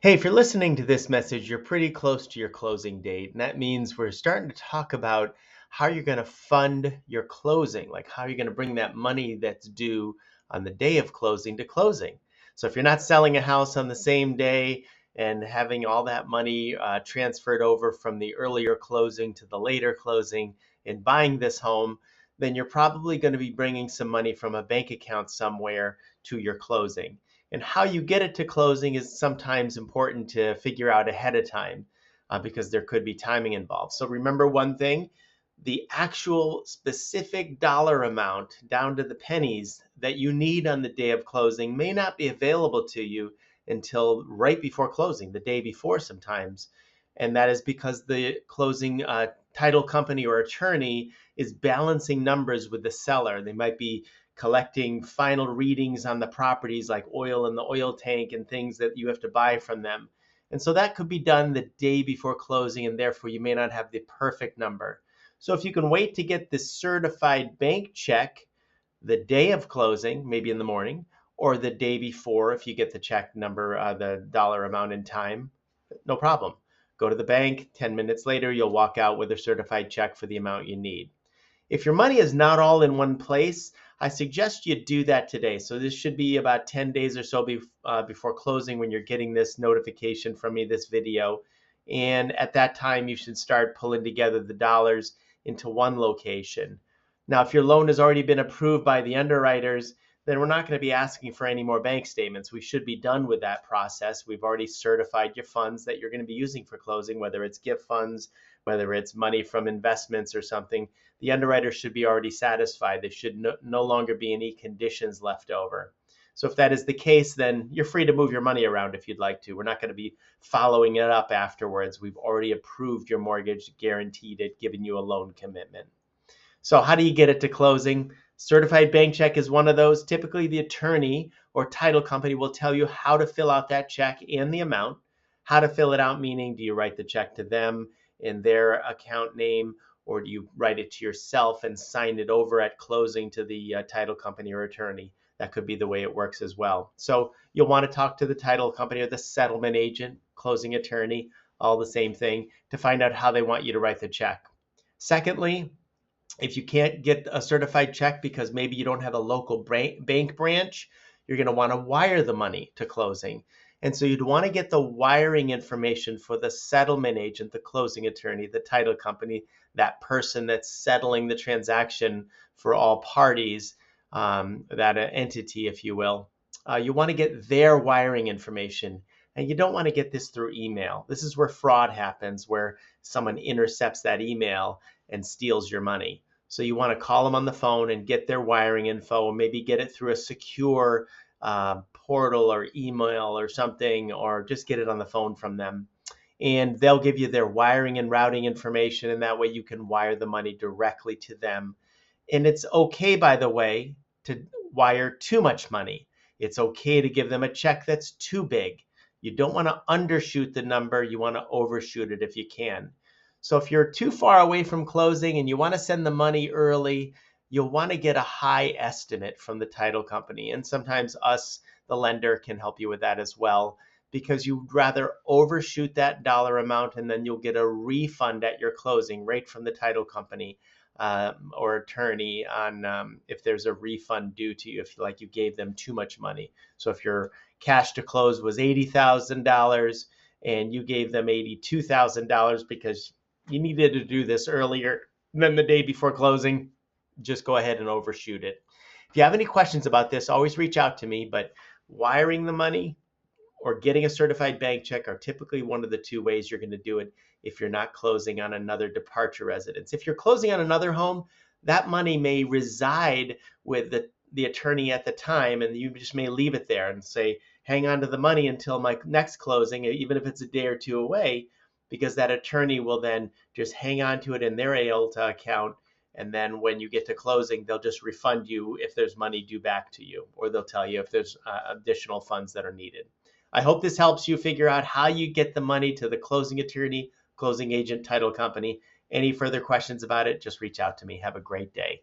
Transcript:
Hey, if you're listening to this message, you're pretty close to your closing date. And that means we're starting to talk about how you're going to fund your closing, like how you're going to bring that money that's due on the day of closing to closing. So if you're not selling a house on the same day and having all that money transferred over from the earlier closing to the later closing and buying this home, then you're probably going to be bringing some money from a bank account somewhere to your closing. And how you get it to closing is sometimes important to figure out ahead of time because there could be timing involved. So remember one thing, the actual specific dollar amount down to the pennies that you need on the day of closing may not be available to you until right before closing, the day before sometimes. And that is because the closing title company or attorney is balancing numbers with the seller. They might be collecting final readings on the properties like oil in the oil tank and things that you have to buy from them. And so that could be done the day before closing, and therefore you may not have the perfect number. So if you can wait to get this certified bank check the day of closing, maybe in the morning, or the day before if you get the check number, the dollar amount in time, no problem. Go to the bank, 10 minutes later, you'll walk out with a certified check for the amount you need. If your money is not all in one place, I suggest you do that today. So this should be about 10 days or so before closing when you're getting this notification from me, this video. And at that time, you should start pulling together the dollars into one location. Now, if your loan has already been approved by the underwriters, then we're not going to be asking for any more bank statements. We should be done with that process. We've already certified your funds that you're going to be using for closing, whether it's gift funds, whether it's money from investments or something. The underwriter should be already satisfied. There should no longer be any conditions left over. So if that is the case, then you're free to move your money around if you'd like to. We're not going to be following it up afterwards. We've already approved your mortgage, guaranteed it, given you a loan commitment. So how do you get it to closing? Certified bank check is one of those. Typically, the attorney or title company will tell you how to fill out that check and the amount. How to fill it out, meaning do you write the check to them in their account name, or do you write it to yourself and sign it over at closing to the title company or attorney? That could be the way it works as well. So you'll want to talk to the title company or the settlement agent, closing attorney, all the same thing, to find out how they want you to write the check. Secondly, if you can't get a certified check because maybe you don't have a local bank branch, you're going to want to wire the money to closing. And so you'd want to get the wiring information for the settlement agent, the closing attorney, the title company, that person that's settling the transaction for all parties, that entity, if you will. You want to get their wiring information. And you don't want to get this through email. This is where fraud happens, where someone intercepts that email and steals your money. So you want to call them on the phone and get their wiring info, and maybe get it through a secure portal or email or something, or just get it on the phone from them. And they'll give you their wiring and routing information, and that way you can wire the money directly to them. And it's okay, by the way, to wire too much money. It's okay to give them a check that's too big. You don't want to undershoot the number. You want to overshoot it if you can. So if you're too far away from closing and you want to send the money early, you'll want to get a high estimate from the title company. And sometimes us, the lender, can help you with that as well, because you'd rather overshoot that dollar amount and then you'll get a refund at your closing right from the title company or attorney on if there's a refund due to you, if like you gave them too much money. So if your cash to close was $80,000 and you gave them $82,000 because you needed to do this earlier than the day before closing, just go ahead and overshoot it. If you have any questions about this, always reach out to me, but wiring the money or getting a certified bank check are typically one of the two ways you're going to do it if you're not closing on another departure residence. If you're closing on another home, that money may reside with the attorney at the time, and you just may leave it there and say, hang on to the money until my next closing, even if it's a day or two away, because that attorney will then just hang on to it in their AOLTA account. And then when you get to closing, they'll just refund you if there's money due back to you, or they'll tell you if there's additional funds that are needed. I hope this helps you figure out how you get the money to the closing attorney, closing agent, title company. Any further questions about it, just reach out to me. Have a great day.